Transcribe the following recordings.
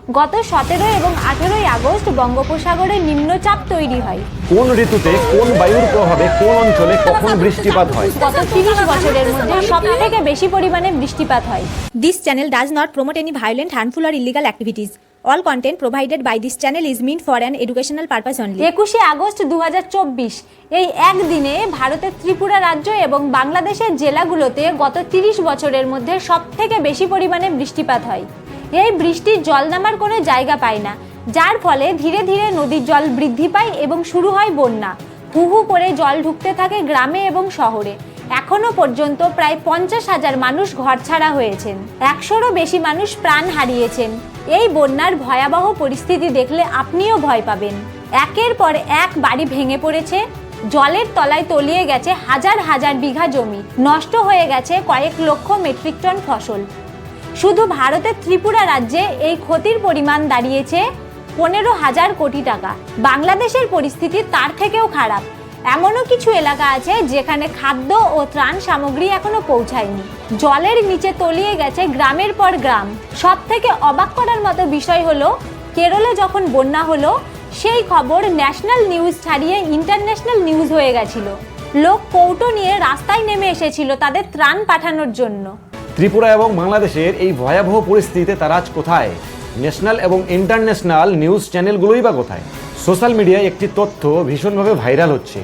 গত 17 এবং 18 আগস্ট বঙ্গোপসাগরে নিম্নচাপ তৈরি হয়। কোন ঋতুতে কোন বায়ুর প্রভাবে কোন অঞ্চলে কখন বৃষ্টিপাত হয়? গত 30 বছরের মধ্যে সবথেকে বেশি পরিমাণে বৃষ্টিপাত হয়। This channel does not promote any violent, harmful or illegal activities. All content provided by this channel is meant for an educational purpose only. 21 August 2024 এই একদিনে ভারতের ত্রিপুরা রাজ্য এবং বাংলাদেশের জেলাগুলোতে গত 30 বছরের মধ্যে সবথেকে বেশি পরিমাণে বৃষ্টিপাত হয়। এই বৃষ্টির জল নামার কোনো জায়গা পায় না, যার ফলে ধীরে ধীরে নদীর জল বৃদ্ধি পায় এবং শুরু হয় বন্যা। হু হু করে জল ঢুকতে থাকে গ্রামে এবং শহরে। এখনো পর্যন্ত প্রায় 50,000 মানুষ ঘরছাড়া হয়েছেন, 100-রও বেশি মানুষ প্রাণ হারিয়েছেন। এই বন্যার ভয়াবহ পরিস্থিতি দেখলে আপনিও ভয় পাবেন। একের পর এক বাড়ি ভেঙে পড়েছে, জলের তলায় তলিয়ে গেছে হাজার হাজার বিঘা জমি, নষ্ট হয়ে গেছে কয়েক লক্ষ মেট্রিক টন ফসল। শুধু ভারতের ত্রিপুরা রাজ্যে এই ক্ষতির পরিমাণ দাঁড়িয়েছে 15,000 কোটি টাকা। বাংলাদেশের পরিস্থিতি তার থেকেও খারাপ। এমনও কিছু এলাকা আছে যেখানে খাদ্য ও ত্রাণ সামগ্রী এখনো পৌঁছায়নি। জলের নিচে তলিয়ে গেছে গ্রামের পর গ্রাম। সব থেকে অবাক করার মতো বিষয় হলো, কেরলে যখন বন্যা হলো সেই খবর ন্যাশনাল নিউজ ছাড়িয়ে ইন্টারন্যাশনাল নিউজ হয়ে গেছিল। লোক কৌটো নিয়ে রাস্তায় নেমে এসেছিল তাদের ত্রাণ পাঠানোর জন্য। ত্রিপুরা এবং বাংলাদেশের এই ভয়াবহ পরিস্থিতিতে তারা আজ কোথায়? ন্যাশনাল এবং ইন্টারন্যাশনাল নিউজ চ্যানেলগুলোই বা কোথায়? সোশ্যাল মিডিয়ায় একটি তথ্য ভীষণভাবে ভাইরাল হচ্ছে।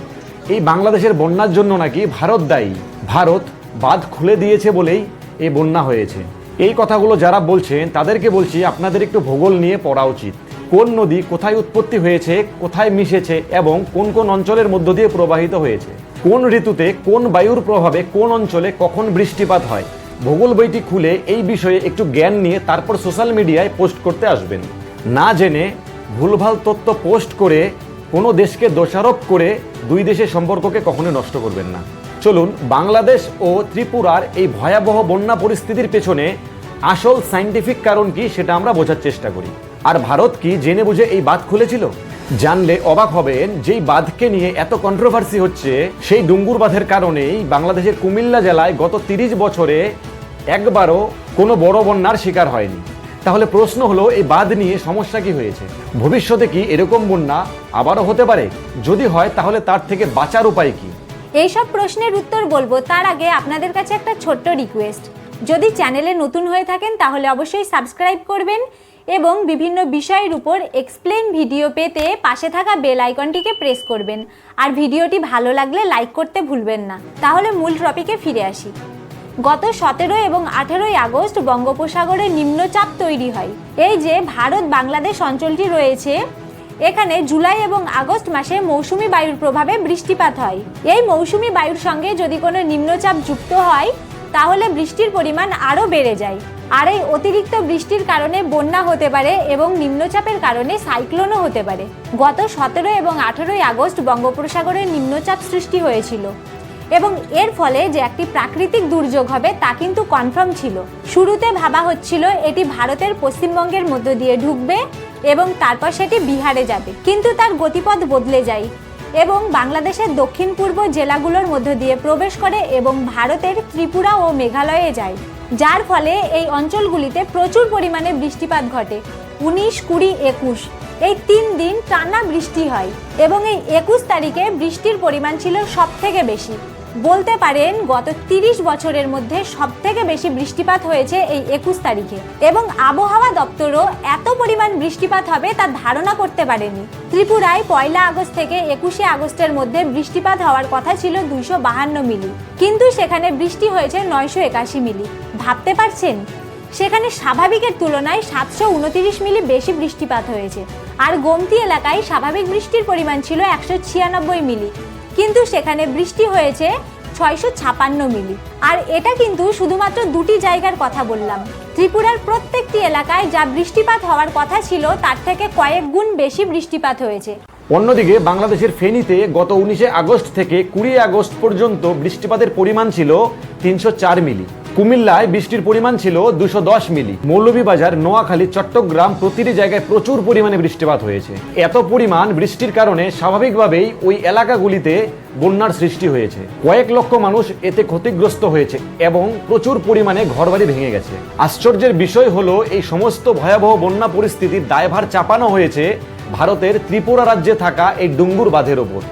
এই বাংলাদেশের বন্যার জন্য নাকি ভারত দায়ী। ভারত বাঁধ খুলে দিয়েছে বলেই এই বন্যা হয়েছে। এই কথাগুলো যারা বলছেন তাদেরকে বলছি, আপনাদের একটু ভূগোল নিয়ে পড়া উচিত। কোন নদী কোথায় উৎপত্তি হয়েছে, কোথায় মিশেছে এবং কোন কোন অঞ্চলের মধ্য দিয়ে প্রবাহিত হয়েছে, কোন ঋতুতে কোন বায়ুর প্রভাবে কোন অঞ্চলে কখন বৃষ্টিপাত হয়। ভূগোল বইটি খুলে এই বিষয়ে একটু জ্ঞান নিয়ে তারপর সোশ্যাল মিডিয়ায় পোস্ট করতে আসবেন। না জেনে ভুলভাল তথ্য পোস্ট করে কোনো দেশকে দোষারোপ করে দুই দেশের সম্পর্ককে কখনো নষ্ট করবেন না। চলুন বাংলাদেশ ও ত্রিপুরার এই ভয়াবহ বন্যা পরিস্থিতির পেছনে আসল সায়েন্টিফিক কারণ কি সেটা আমরা বোঝার চেষ্টা করি। আর ভারত কি জেনে বুঝে এই বাঁধ খুলেছিল? জানলে অবাক হবেন, যেই বাঁধকে নিয়ে এত কন্ট্রোভার্সি হচ্ছে সেই ডুঙ্গুর বাঁধের কারণেই বাংলাদেশের কুমিল্লা জেলায় গত 30 বছরে একবারও কোনো বড় বন্যার শিকার হয়নি। তাহলে প্রশ্ন হলো, এই বাঁধ নিয়ে সমস্যা কি হয়েছে? ভবিষ্যতে কি এরকম বন্যা আবারও হতে পারে? যদি হয় তাহলে তার থেকে বাঁচার উপায় কি? এইসব প্রশ্নের উত্তর বলবো তার আগে আপনাদের কাছে একটা ছোট্ট রিকোয়েস্ট। যদি চ্যানেলে নতুন হয়ে থাকেন তাহলে অবশ্যই সাবস্ক্রাইব করবেন এবং বিভিন্ন বিষয়ের উপর এক্সপ্লেন ভিডিও পেতে পাশে থাকা বেল আইকনটিকে প্রেস করবেন। আর ভিডিওটি ভালো লাগলে লাইক করতে ভুলবেন না। তাহলে মূল টপিকে ফিরে আসি। গত 17 এবং 18 আগস্ট বঙ্গোপসাগরে নিম্নচাপ তৈরি হয়। এই যে ভারত বাংলাদেশ অঞ্চলটি রয়েছে, এখানে জুলাই এবং আগস্ট মাসে মৌসুমী বায়ুর প্রভাবে বৃষ্টিপাত হয়। এই মৌসুমী বায়ুর সঙ্গে যদি কোনো নিম্নচাপ যুক্ত হয় তাহলে বৃষ্টির পরিমাণ আরও বেড়ে যায়। আর এই অতিরিক্ত বৃষ্টির কারণে বন্যা হতে পারে এবং নিম্নচাপের কারণে সাইক্লোনও হতে পারে। গত 17 এবং 18 আগস্ট বঙ্গোপসাগরে নিম্নচাপ সৃষ্টি হয়েছিল এবং এর ফলে যে একটি প্রাকৃতিক দুর্যোগ হবে তা কিন্তু কনফার্ম ছিল। শুরুতে ভাবা হচ্ছিল এটি ভারতের পশ্চিমবঙ্গের মধ্য দিয়ে ঢুকবে এবং তারপর সেটি বিহারে যাবে, কিন্তু তার গতিপথ বদলে যায় এবং বাংলাদেশের দক্ষিণ পূর্ব জেলাগুলোর মধ্য দিয়ে প্রবেশ করে এবং ভারতের ত্রিপুরা ও মেঘালয়ে যায়, যার ফলে এই অঞ্চলগুলিতে প্রচুর পরিমাণে বৃষ্টিপাত ঘটে। 19, 20, 21 এই 3 দিন টানা বৃষ্টি হয় এবং এই 21 তারিখে বৃষ্টির পরিমাণ ছিল সবথেকে বেশি। বলতে পারেন গত 30 বছরের মধ্যে সবথেকে বেশি বৃষ্টিপাত হয়েছে এই 21 তারিখে এবং আবহাওয়া দপ্তরও এত পরিমাণ বৃষ্টিপাত হবে তা ধারণা করতে পারেনি। ত্রিপুরায় 1 আগস্ট থেকে 21 আগস্টের মধ্যে বৃষ্টিপাত হওয়ার কথা ছিল 252 মিলি, কিন্তু সেখানে বৃষ্টি হয়েছে 981 মিলি। ভাবতে পারছেন? সেখানে স্বাভাবিকের তুলনায় 729 মিলি বেশি বৃষ্টিপাত হয়েছে। আর গোমতি এলাকায় স্বাভাবিক বৃষ্টির পরিমাণ ছিল 196 মিলি, কিন্তু সেখানে বৃষ্টি হয়েছে 656 মিলি। আর এটা কিন্তু শুধুমাত্র দুটি জায়গার কথা বললাম। ত্রিপুরার প্রত্যেকটি এলাকায় যা বৃষ্টিপাত হওয়ার কথা ছিল তার থেকে কয়েক গুণ বেশি বৃষ্টিপাত হয়েছে। অন্যদিকে বাংলাদেশের ফেনীতে গত 19 আগস্ট থেকে 20 আগস্ট পর্যন্ত বৃষ্টিপাতের পরিমাণ ছিল 304 মিলি। কুমিল্লায় বৃষ্টির পরিমাণ ছিল 210 মিলি। মৌলভীবাজার, নোয়াখালী, চট্টগ্রাম প্রতিটি জায়গায় প্রচুর পরিমাণে বৃষ্টিপাত হয়েছে। এত পরিমাণ বৃষ্টির কারণে স্বাভাবিকভাবেই ওই এলাকাগুলিতে বন্যার সৃষ্টি হয়েছে। কয়েক লক্ষ মানুষ এতে ক্ষতিগ্রস্ত হয়েছে এবং প্রচুর পরিমাণে ঘরবাড়ি ভেঙে গেছে। আশ্চর্যের বিষয় হলো এই সমস্ত ভয়াবহ বন্যা পরিস্থিতির দায়ভার চাপানো হয়েছে ভারতের ত্রিপুরা রাজ্যে থাকা এই ডুঙ্গুর বাঁধের ওপর।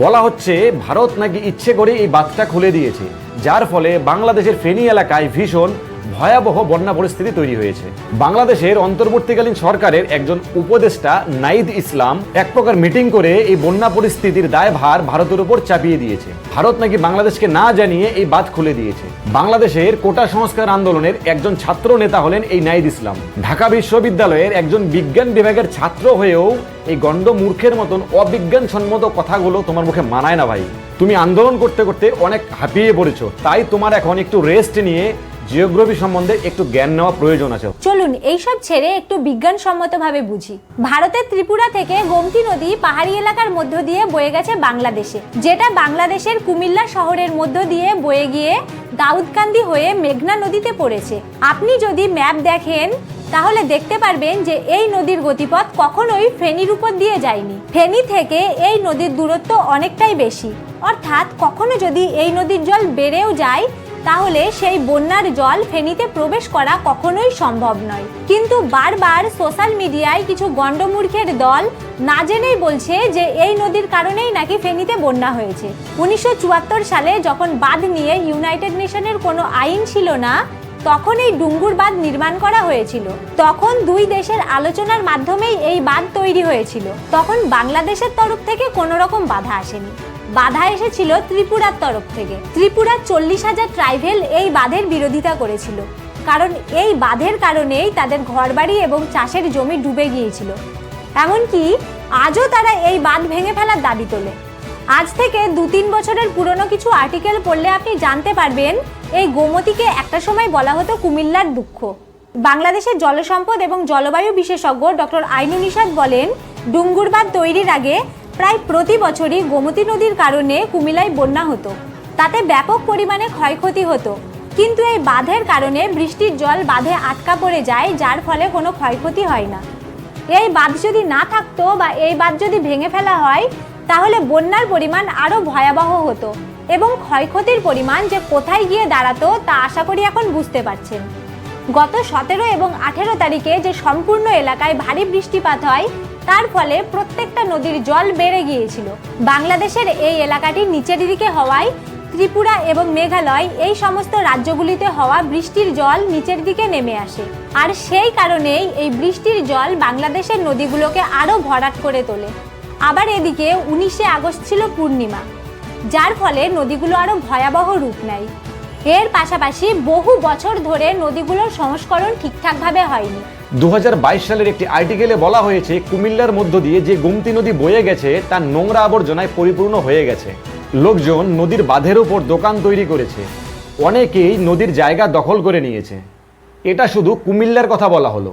বলা হচ্ছে ভারত নাকি ইচ্ছে করে এই বাঁধটা খুলে দিয়েছে, যার ফলে বাংলাদেশের ফেনী এলাকায় ভীষণ ভয়াবহ বন্যা পরিস্থিতি তৈরি হয়েছে। বাংলাদেশের অন্তর্বর্তীকালীন সরকারের একজন উপদেষ্টা নাইদ ইসলাম এক প্রকার মিটিং করে এই বন্যা পরিস্থিতির দায়ভার ভারতের উপর চাপিয়ে দিয়েছে। ভারত নাকি বাংলাদেশকে না জানিয়ে এই বাঁধ খুলে দিয়েছে। বাংলাদেশের কোটা সংস্কার আন্দোলনের একজন ছাত্র নেতা হলেন এই নাইদ ইসলাম। ঢাকা বিশ্ববিদ্যালয়ের একজন বিজ্ঞান বিভাগের ছাত্র হয়েও এই গণ্ড মূর্খের মতন অবিজ্ঞানসম্মত কথাগুলো তোমার মুখে মানায় না ভাই। তুমি আন্দোলন করতে করতে অনেক হাঁপিয়ে পড়েছো, তাই তোমার এখন একটু রেস্ট নিয়ে জিওগ্রাফি সম্বন্ধে একটু জ্ঞান নেওয়া প্রয়োজন আছে। চলুন এইসব ছেড়ে একটু বিজ্ঞানসম্মতভাবে বুঝি। ভারতের ত্রিপুরা থেকে গোমতী নদী পাহাড়ি এলাকার মধ্য দিয়ে বয়ে গেছে বাংলাদেশে, যেটা বাংলাদেশের কুমিল্লা শহরের মধ্য দিয়ে বয়ে গিয়ে দাউদকান্দি হয়ে মেঘনা নদীতে পড়েছে। আপনি যদি ম্যাপ দেখেন তাহলে দেখতে পারবেন যে এই নদীর গতিপথ কখনোই ফেনীর উপর দিয়ে যায়নি। ফেনী থেকে এই নদীর দূরত্ব অনেকটাই বেশি, অর্থাৎ কখনো যদি এই নদীর জল বেড়েও যায় তাহলে সেই বন্যার জল ফেনীতে প্রবেশ করা কখনোই সম্ভব নয়। কিন্তু বারবার সোশ্যাল মিডিয়ায় কিছু গণ্ডমূর্খের দল না জেনেই বলছে যে এই নদীর কারণেই নাকি ফেনীতে বন্যা হয়েছে। 1974 সালে যখন বাঁধ নিয়ে ইউনাইটেড নেশনের কোনো আইন ছিল না, তখন এই ডুঙ্গুর বাঁধ নির্মাণ করা হয়েছিল। তখন দুই দেশের আলোচনার মাধ্যমেই এই বাঁধ তৈরি হয়েছিল। তখন বাংলাদেশের তরফ থেকে কোনো রকম বাধা আসেনি, বাধা এসেছিল ত্রিপুরার তরফ থেকে। ত্রিপুরার 40,000 ট্রাইবেল এই বাঁধের বিরোধিতা করেছিল, কারণ এই বাঁধের কারণেই তাদের ঘরবাড়ি এবং চাষের জমি ডুবে গিয়েছিল। এমনকি আজও তারা এই বাঁধ ভেঙে ফেলার দাবি তোলে। আজ থেকে 2-3 বছরের পুরনো কিছু আর্টিকেল পড়লে আপনি জানতে পারবেন এই গোমতীকে একটা সময় বলা হতো কুমিল্লার দুঃখ। বাংলাদেশের জলসম্পদ এবং জলবায়ু বিশেষজ্ঞ ডক্টর আইনুন ইসাদ বলেন, ডুঙ্গুর বাঁধ তৈরির আগে প্রায় প্রতি বছরই গোমতী নদীর কারণে কুমিল্লায় বন্যা হতো, তাতে ব্যাপক পরিমাণে ক্ষয়ক্ষতি হতো। কিন্তু এই বাঁধের কারণে বৃষ্টির জল বাঁধে আটকা পড়ে যায়, যার ফলে কোনো ক্ষয়ক্ষতি হয় না। এই বাঁধ যদি না থাকতো বা এই বাঁধ যদি ভেঙে ফেলা হয় তাহলে বন্যার পরিমাণ আরও ভয়াবহ হতো এবং ক্ষয়ক্ষতির পরিমাণ যে কোথায় গিয়ে দাঁড়াতো তা আশা করি এখন বুঝতে পারছেন। গত 17 এবং 18 তারিখে যে সম্পূর্ণ এলাকায় ভারী বৃষ্টিপাত হয় তার ফলে প্রত্যেকটা নদীর জল বেড়ে গিয়েছিল। বাংলাদেশের এই এলাকাটি নিচের দিকে হওয়ায় ত্রিপুরা এবং মেঘালয় এই সমস্ত রাজ্যগুলিতে হওয়া বৃষ্টির জল নিচের দিকে নেমে আসে, আর সেই কারণেই এই বৃষ্টির জল বাংলাদেশের নদীগুলোকে আরও ভরাট করে তোলে। আবার এদিকে 19শে আগস্ট ছিল পূর্ণিমা, যার ফলে নদীগুলো আরও ভয়াবহ রূপ নেয়। এর পাশাপাশি বহু বছর ধরে নদীগুলোর সংস্করণ ঠিকঠাকভাবে হয়নি। 2022 সালের একটি আর্টিকেলে বলা হয়েছে কুমিল্লার মধ্য দিয়ে যে গোমতী নদী বয়ে গেছে তা নোংরা আবর্জনায় পরিপূর্ণ হয়ে গেছে। লোকজন নদীর বাঁধের উপর দোকান তৈরি করেছে, অনেকেই নদীর জায়গা দখল করে নিয়েছে। এটা শুধু কুমিল্লার কথা বলা হলো,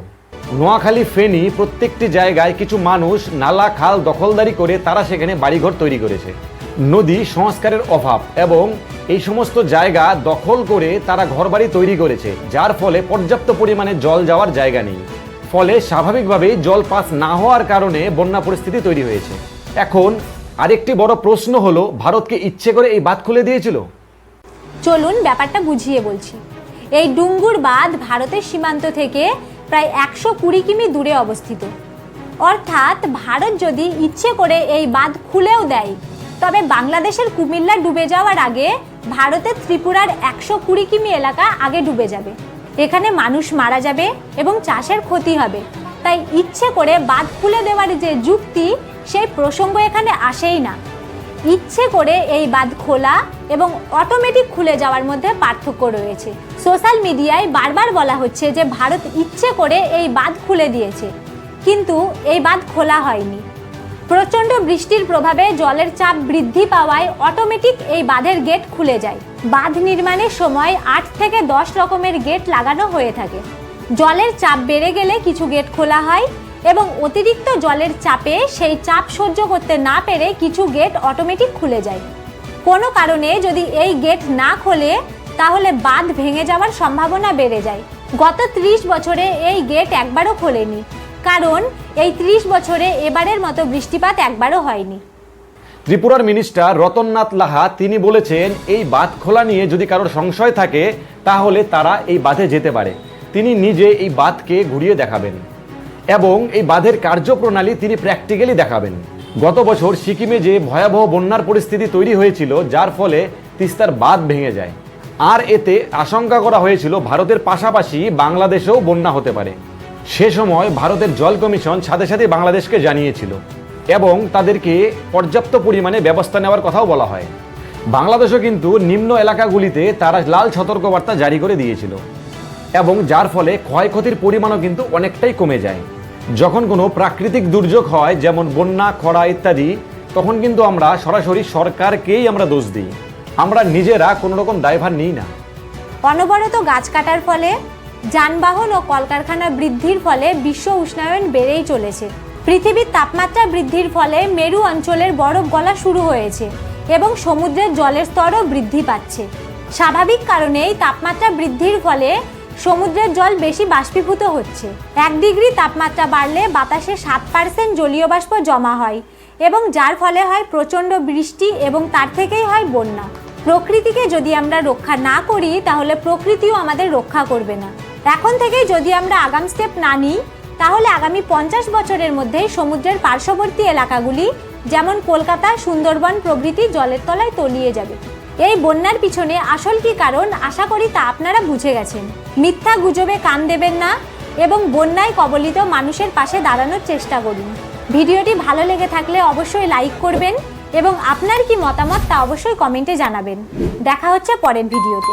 নোয়াখালী, ফেনী প্রত্যেকটি জায়গায় কিছু মানুষ নালা খাল দখলদারি করে তারা সেখানে বাড়িঘর তৈরি করেছে। নদী সংস্কারের অভাব এবং এই সমস্ত জায়গা দখল করে তারা ঘরবাড়ি তৈরি করেছে, যার ফলে পর্যাপ্ত পরিমাণে জল যাওয়ার জায়গা নেই। ফলে স্বাভাবিকভাবেই জল পাস না হওয়ার কারণে বন্যা পরিস্থিতি তৈরি হয়েছে। এখন আরেকটি বড় প্রশ্ন হলো, ভারতকে ইচ্ছে করে এই বাঁধ খুলে দিয়েছিল? চলুন ব্যাপারটা বুঝিয়ে বলছি। এই ডুঙ্গুর বাঁধ ভারতের সীমান্ত থেকে প্রায় 120 কিমি দূরে অবস্থিত। অর্থাৎ ভারত যদি ইচ্ছে করে এই বাঁধ খুলেও দেয়, তবে বাংলাদেশের কুমিল্লা ডুবে যাওয়ার আগে ভারতের ত্রিপুরার 120 কিমি এলাকা আগে ডুবে যাবে। এখানে মানুষ মারা যাবে এবং চাষের ক্ষতি হবে। তাই ইচ্ছে করে বাঁধ খুলে দেওয়ার যে যুক্তি, সেই প্রসঙ্গ এখানে আসেই না। ইচ্ছে করে এই বাঁধ খোলা এবং অটোমেটিক খুলে যাওয়ার মধ্যে পার্থক্য রয়েছে। সোশ্যাল মিডিয়ায় বারবার বলা হচ্ছে যে ভারত ইচ্ছে করে এই বাঁধ খুলে দিয়েছে, কিন্তু এই বাঁধ খোলা হয়নি। প্রচণ্ড বৃষ্টির প্রভাবে জলের চাপ বৃদ্ধি পাওয়ায় অটোমেটিক এই বাঁধের গেট খুলে যায়। বাঁধ নির্মাণের সময় 8 থেকে 10 রকমের গেট লাগানো হয়ে থাকে। জলের চাপ বেড়ে গেলে কিছু গেট খোলা হয় এবং অতিরিক্ত জলের চাপে সেই চাপ সহ্য করতে না পেরে কিছু গেট অটোমেটিক খুলে যায়। কোনো কারণে যদি এই গেট না খোলে তাহলে বাঁধ ভেঙে যাওয়ার সম্ভাবনা বেড়ে যায়। গত 30 বছরে এই গেট একবারও খোলেনি, কারণ এই 30 বছরে এবারের মতো বৃষ্টিপাত একবারও হয়নি। ত্রিপুরার মিনিস্টার রতননাথ লাহা তিনি বলেছেন, এই বাঁধ খোলা নিয়ে যদি কারোর সংশয় থাকে তাহলে তারা এই বাঁধে যেতে পারে। তিনি নিজে এই বাঁধকে ঘুরিয়ে দেখাবেন এবং এই বাঁধের কার্যপ্রণালী তিনি প্র্যাকটিক্যালি দেখাবেন। গত বছর সিকিমে যে ভয়াবহ বন্যার পরিস্থিতি তৈরি হয়েছিল, যার ফলে তিস্তার বাঁধ ভেঙে যায়, আর এতে আশঙ্কা করা হয়েছিল ভারতের পাশাপাশি বাংলাদেশেও বন্যা হতে পারে। সে সময় ভারতের জল কমিশন সাথে সাথে বাংলাদেশকে জানিয়েছিল এবং তাদেরকে পর্যাপ্ত পরিমাণে ব্যবস্থা নেওয়ার কথাও বলা হয়। বাংলাদেশও কিন্তু নিম্ন এলাকাগুলিতে তারা লাল সতর্কবার্তা জারি করে দিয়েছিল এবং যার ফলে ক্ষয়ক্ষতির পরিমাণও কিন্তু অনেকটাই কমে যায়। যখন কোনো প্রাকৃতিক দুর্যোগ হয়, যেমন বন্যা, খরা ইত্যাদি, তখন কিন্তু আমরা সরাসরি সরকারকেই আমরা দোষ দিই, আমরা নিজেরা কোনো রকম দায়ভার নিই না। অনবরত গাছ কাটার ফলে, যানবাহন ও কলকারখানা বৃদ্ধির ফলে বিশ্ব উষ্ণায়ন বেড়েই চলেছে। পৃথিবীর তাপমাত্রা বৃদ্ধির ফলে মেরু অঞ্চলের বরফ গলা শুরু হয়েছে এবং সমুদ্রের জলের স্তরও বৃদ্ধি পাচ্ছে। স্বাভাবিক কারণেই তাপমাত্রা বৃদ্ধির ফলে সমুদ্রের জল বেশি বাষ্পীভূত হচ্ছে। 1 ডিগ্রি তাপমাত্রা বাড়লে বাতাসে 7% জলীয় বাষ্প জমা হয় এবং যার ফলে হয় প্রচণ্ড বৃষ্টি এবং তার থেকেই হয় বন্যা। প্রকৃতিকে যদি আমরা রক্ষা না করি তাহলে প্রকৃতিও আমাদের রক্ষা করবে না। এখন থেকেই যদি আমরা আগাম স্টেপ না নিই তাহলে আগামী 50 বছরের মধ্যেই সমুদ্রের পার্শ্ববর্তী এলাকাগুলি যেমন কলকাতা, সুন্দরবন প্রভৃতি জলের তলায় তলিয়ে যাবে। এই বন্যার পিছনে আসল কি কারণ আশা করি তা আপনারা বুঝে গেছেন। মিথ্যা গুজবে কান দেবেন না এবং বন্যায় কবলিত মানুষের পাশে দাঁড়ানোর চেষ্টা করুন। ভিডিওটি ভালো লেগে থাকলে অবশ্যই লাইক করবেন এবং আপনার কি মতামত তা অবশ্যই কমেন্টে জানাবেন। দেখা হচ্ছে পরের ভিডিওতে।